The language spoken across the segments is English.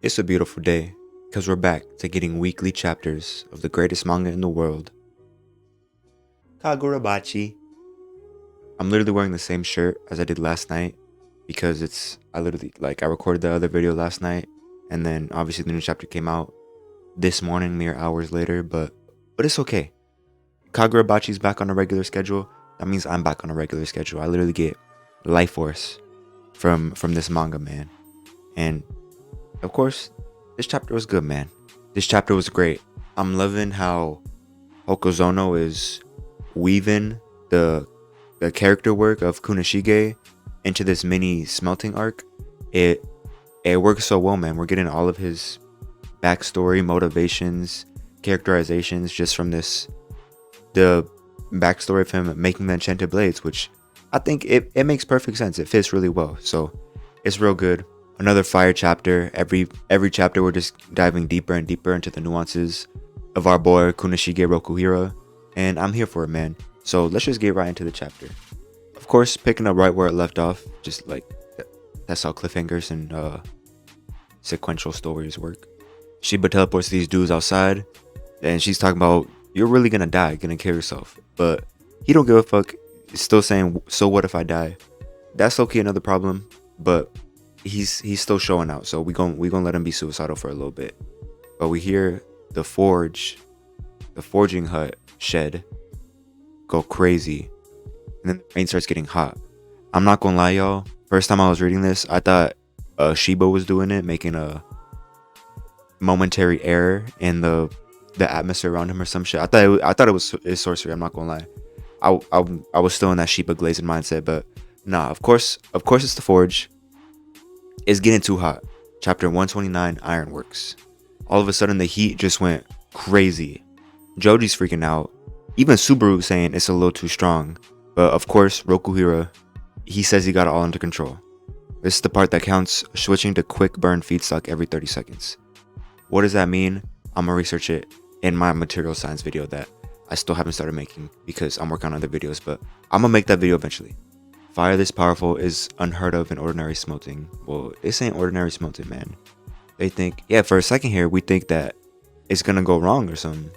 It's a beautiful day, because we're back to getting weekly chapters of the greatest manga in the world, Kagurabachi. I'm literally wearing the same shirt as I did last night, because I recorded the other video last night, and then obviously the new chapter came out this morning, mere hours later, but it's okay. Kagurabachi's back on a regular schedule. That means I'm back on a regular schedule. I literally get life force from this manga, man. And of course, this chapter was good, man. This chapter was great. I'm loving how Hokozono is weaving the character work of Kunishige into this mini smelting arc. It works so well, man. We're getting all of his backstory, motivations, characterizations just from the backstory of him making the enchanted blades, which I think it makes perfect sense. It fits really well. So it's real good. Another fire chapter. Every chapter we're just diving deeper and deeper into the nuances of our boy Kunishige Rokuhira, and I'm here for it, man. So let's just get right into the chapter. Of course, picking up right where it left off, just like that's how cliffhangers and sequential stories work. Shiba teleports these dudes outside, and she's talking about, you're really gonna die, gonna kill yourself. But he don't give a fuck. He's still saying, so what if I die? That's okay, another problem, but he's still showing out, so we gonna let him be suicidal for a little bit. But we hear the forging hut shed go crazy, and then the rain starts getting hot. I'm not gonna lie, y'all, first time I was reading this, I thought Shiba was doing it, making a momentary error in the atmosphere around him or some shit. I thought it was his sorcery. I'm not gonna lie. I was still in that Shiba glazing mindset, but nah, of course it's the forge. It's getting too hot. Chapter 129, Ironworks. All of a sudden, the heat just went crazy. Joji's freaking out. Even Subaru saying it's a little too strong. But of course, Rokuhira, he says he got it all under control. This is the part that counts, switching to quick burn feedstock every 30 seconds. What does that mean? I'm gonna research it in my material science video that I still haven't started making because I'm working on other videos, but I'm gonna make that video eventually. Fire this powerful is unheard of in ordinary smelting. Well, this ain't ordinary smelting, man. They think, yeah, for a second here, we think that it's gonna go wrong or something.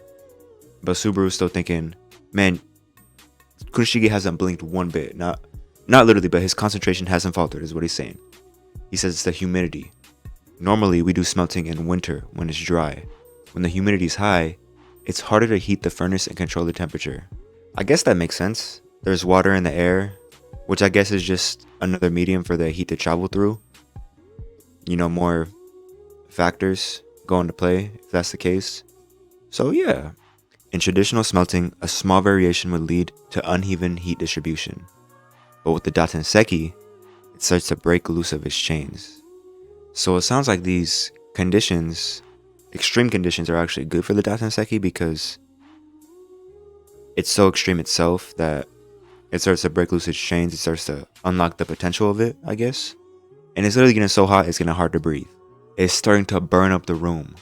But Subaru's still thinking, man, Kunishige hasn't blinked one bit. Not literally, but his concentration hasn't faltered, is what he's saying. He says it's the humidity. Normally, we do smelting in winter when it's dry. When the humidity is high, it's harder to heat the furnace and control the temperature. I guess that makes sense. There's water in the air, which I guess is just another medium for the heat to travel through. You know, more factors go into play if that's the case. So yeah, in traditional smelting, a small variation would lead to uneven heat distribution. But with the Datenseki, it starts to break loose of its chains. So it sounds like these conditions, extreme conditions, are actually good for the Datenseki because it's so extreme itself that it starts to break loose its chains. It starts to unlock the potential of it, I guess. And it's literally getting so hot, it's getting hard to breathe. It's starting to burn up the room.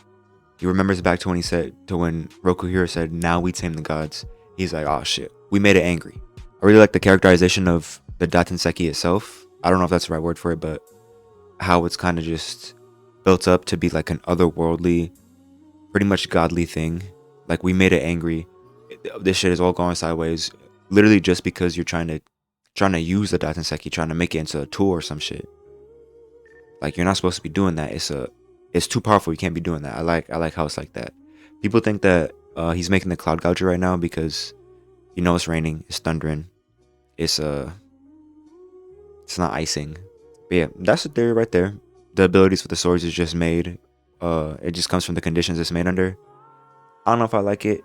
He remembers back to when Rokuhira said, now we tame the gods. He's like, oh shit, we made it angry. I really like the characterization of the Datenseki itself. I don't know if that's the right word for it, but how it's kind of just built up to be like an otherworldly, pretty much godly thing. Like, we made it angry. This shit is all going sideways. Literally just because you're trying to use the Datenseki, trying to make it into a tool or some shit. Like, you're not supposed to be doing that. It's too powerful. You can't be doing that. I like how it's like that. People think that he's making the cloud gouger right now because it's raining, it's thundering, it's not icing. But yeah, that's the theory right there. The abilities for the swords is just made. It just comes from the conditions it's made under. I don't know if I like it.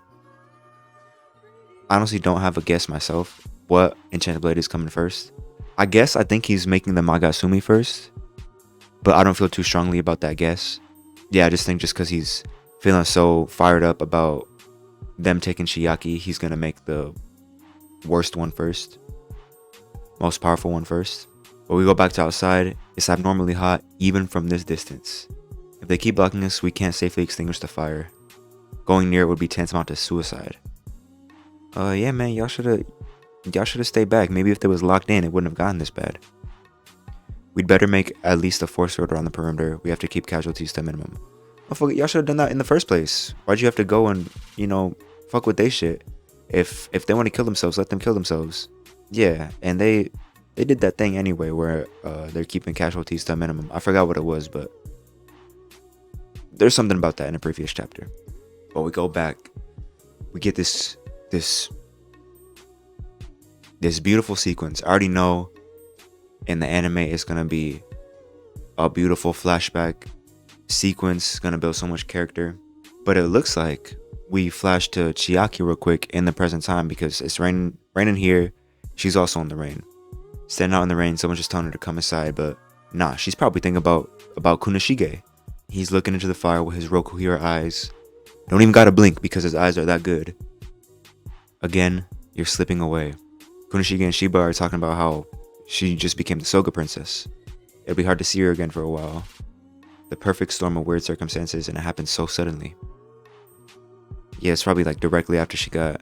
I honestly don't have a guess myself what enchanted blade is coming first. I think he's making the Magasumi first, but I don't feel too strongly about that guess. Yeah, I just think just because he's feeling so fired up about them taking Shiaki, he's gonna make the worst one first, most powerful one first. But we go back to outside. It's abnormally hot even from this distance. If they keep blocking us, we can't safely extinguish the fire. Going near it would be tantamount to suicide. Yeah, man, y'all should have stayed back. Maybe if they was locked in, it wouldn't have gotten this bad. We'd better make at least a force field around the perimeter. We have to keep casualties to a minimum. Motherfucker, y'all should have done that in the first place. Why'd you have to go and, fuck with they shit? If they want to kill themselves, let them kill themselves. Yeah, and they did that thing anyway where they're keeping casualties to a minimum. I forgot what it was, but there's something about that in a previous chapter. But we go back. We get this beautiful sequence. I already know in the anime it's gonna be a beautiful flashback sequence. It's gonna build so much character. But it looks like we flash to Chiaki real quick in the present time because it's raining here. She's also in the rain. Standing out in the rain, someone just telling her to come inside, but nah, she's probably thinking about Kunishige. He's looking into the fire with his Rokuhira eyes. Don't even gotta blink because his eyes are that good. Again, you're slipping away. Kunishige and Shiba are talking about how she just became the Soga princess. It'll be hard to see her again for a while. The perfect storm of weird circumstances, and it happened so suddenly. Yeah, it's probably like directly after she got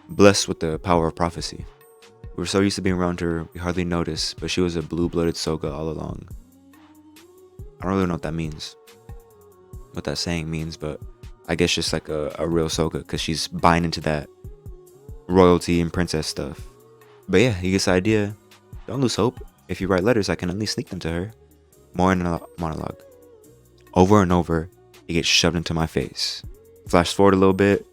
blessed with the power of prophecy. We were so used to being around her, we hardly noticed, but she was a blue-blooded Soga all along. I don't really know what that means, what that saying means, but I guess just like a real Soga, because she's buying into that royalty and princess stuff. But yeah, he gets the idea. Don't lose hope. If you write letters, I can at least sneak them to her. More in a monologue. Over and over, it gets shoved into my face. Flash forward a little bit.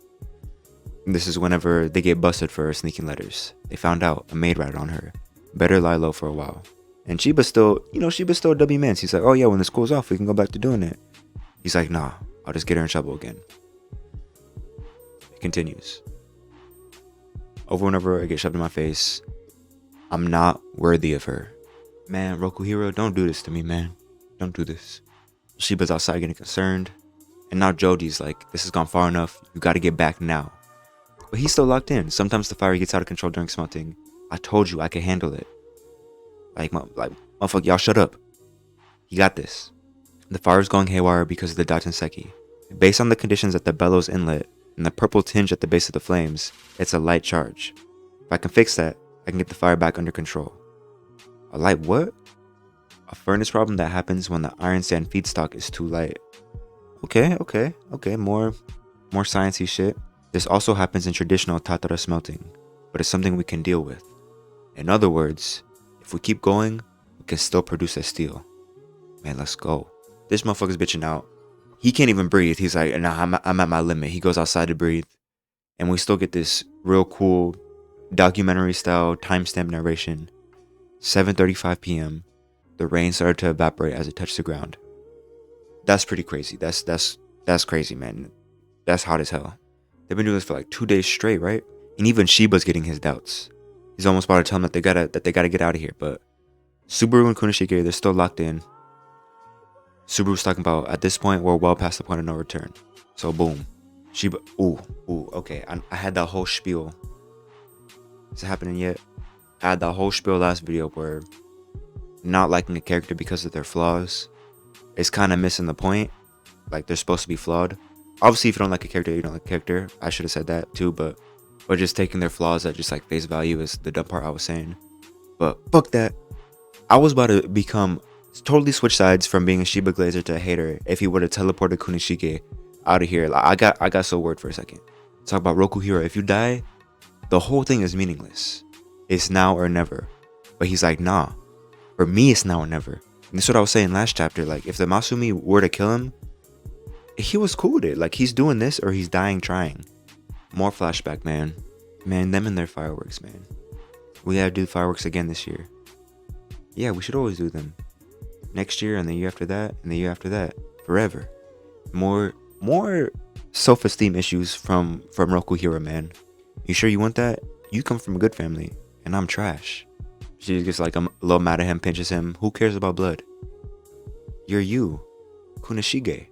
This is whenever they get busted for sneaking letters. They found out a maid ratted on her. Better lie low for a while. And Chiba's still a W man. He's like, oh yeah, when this cools off, we can go back to doing it. He's like, nah, I'll just get her in trouble again. It continues. Over and over, I get shoved in my face. I'm not worthy of her. Man, Rokuhiro, don't do this to me, man. Don't do this. Shiba's outside getting concerned. And now Joji's like, this has gone far enough. You gotta get back now. But he's still locked in. Sometimes the fire gets out of control during smelting. I told you I could handle it. Like motherfucker, y'all shut up. You got this. The fire is going haywire because of the Daitenseki. Based on the conditions at the bellows inlet and the purple tinge at the base of the flames, it's a light charge. If I can fix that, I can get the fire back under control. A light what? A furnace problem that happens when the iron sand feedstock is too light. Okay, more sciencey shit. This also happens in traditional Tatara smelting, but it's something we can deal with. In other words, if we keep going, we can still produce that steel. Man, let's go. This motherfucker's bitching out. He can't even breathe. He's like, nah, I'm at my limit. He goes outside to breathe. And we still get this real cool documentary style timestamp narration. 7:35 p.m. The rain started to evaporate as it touched the ground. That's pretty crazy. That's crazy, man. That's hot as hell. They've been doing this for like 2 days straight, right? And even Shiba's getting his doubts. He's almost about to tell them that they gotta get out of here, but Subaru and Kunishige, they're still locked in. Subaru's talking about, at this point, we're well past the point of no return. So boom. Shiba, okay. I had that whole spiel. Is it happening yet? I had that whole spiel last video where not liking a character because of their flaws is kind of missing the point. Like, they're supposed to be flawed. Obviously, if you don't like a character, you don't like a character. I should have said that too, but just taking their flaws at just like face value is the dumb part I was saying. But fuck that. I was about to totally switch sides from being a Shiba Glazer to a hater if he would have teleported Kunishige out of here. Like, I got so worried for a second. Talk about Rokuhiro. If you die, the whole thing is meaningless. It's now or never. But he's like, nah. For me, it's now or never. And that's what I was saying last chapter. Like, if the Masumi were to kill him, he was cool with it. Like, he's doing this or he's dying trying. More flashback, man. Man, them and their fireworks, man. We gotta do fireworks again this year. Yeah, we should always do them. Next year and the year after that and the year after that. Forever. More self-esteem issues from Rokuhiro, man. You sure you want that? You come from a good family and I'm trash. She gets like a little mad at him, pinches him. Who cares about blood? You're you. Kunishige.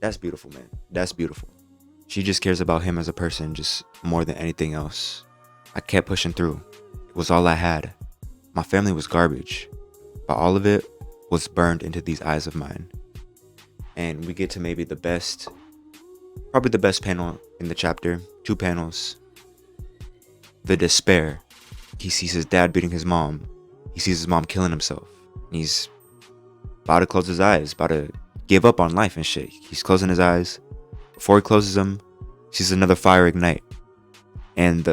That's beautiful, man. That's beautiful. She just cares about him as a person just more than anything else. I kept pushing through. It was all I had. My family was garbage, but all of it was burned into these eyes of mine. And we get to maybe probably the best panel in the chapter. 2 panels. The despair. He sees his dad beating his mom. he sees his mom killing himself. And he's about to close his eyes, about to give up on life and shit. He's closing his eyes. Before he closes them, he sees another fire ignite. And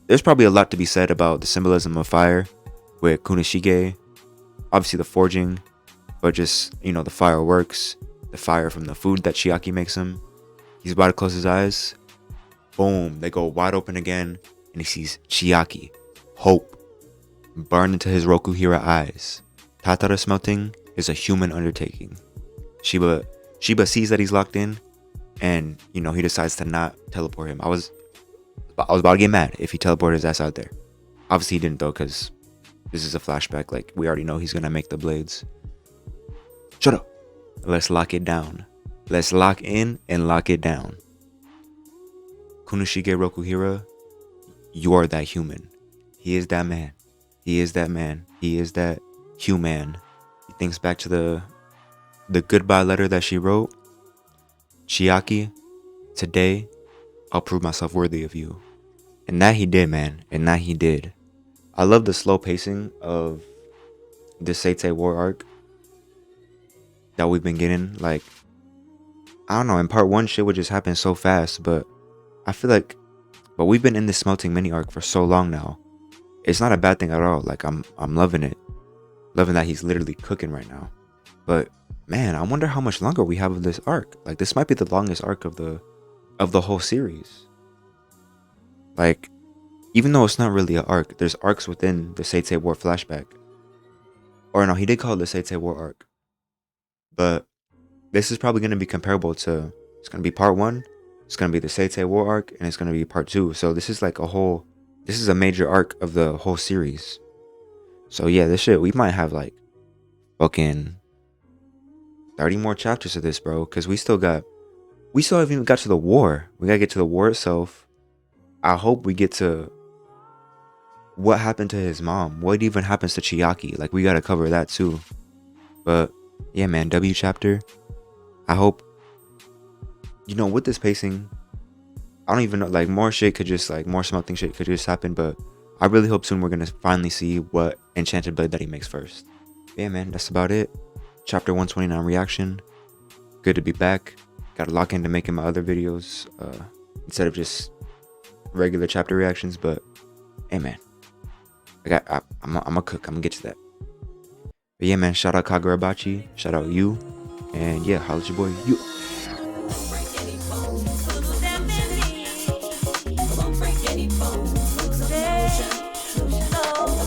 there's probably a lot to be said about the symbolism of fire with Kunishige. Obviously the forging, but just, the fireworks, the fire from the food that Chiaki makes him. He's about to close his eyes. Boom, they go wide open again, and he sees Chiaki, hope, burned into his Rokuhira eyes. Tatara smelting is a human undertaking. Shiba sees that he's locked in, and he decides to not teleport him. I was about to get mad if he teleported his ass out there. Obviously he didn't though, because this is a flashback. Like, we already know he's gonna make the blades. Shut up. Let's lock it down. Let's lock in and lock it down. Kunoshige Rokuhira, you are that human. He is that man. He is that man. He is that human. He thinks back to the goodbye letter that she wrote. Chiaki, today I'll prove myself worthy of you. And that he did, man. And that he did. I love the slow pacing of the Seitei War arc that we've been getting. Like, I don't know, in part 1 shit would just happen so fast, but I feel like, but we've been in this smelting mini arc for so long now. It's not a bad thing at all. Like, I'm loving it. Loving that he's literally cooking right now. But man, I wonder how much longer we have of this arc. Like, this might be the longest arc of the whole series. Like, even though it's not really an arc, there's arcs within the Seitei War flashback. Or no, he did call it the Seitei War arc. But this is probably going to be comparable to, it's going to be part 1, it's going to be the Seitei War arc, and it's going to be part 2. So this is like this is a major arc of the whole series. So yeah, this shit, we might have like fucking 30 more chapters of this, bro. Because we still haven't even got to the war. We got to get to the war itself. I hope we get to what happened to his mom. What even happens to Chiaki? Like, we got to cover that too. But yeah, man, W chapter. I hope, with this pacing, I don't even know, like, more smelting shit could just happen, but I really hope soon we're gonna finally see what enchanted blade that he makes first. Yeah, man, that's about it. Chapter 129 reaction. Good to be back. Gotta lock into making my other videos instead of just regular chapter reactions, but hey, man, I'm a cook. I'm gonna get to that. But yeah, man, shout out Kagurabachi, shout out you, and yeah, holla at your boy, you.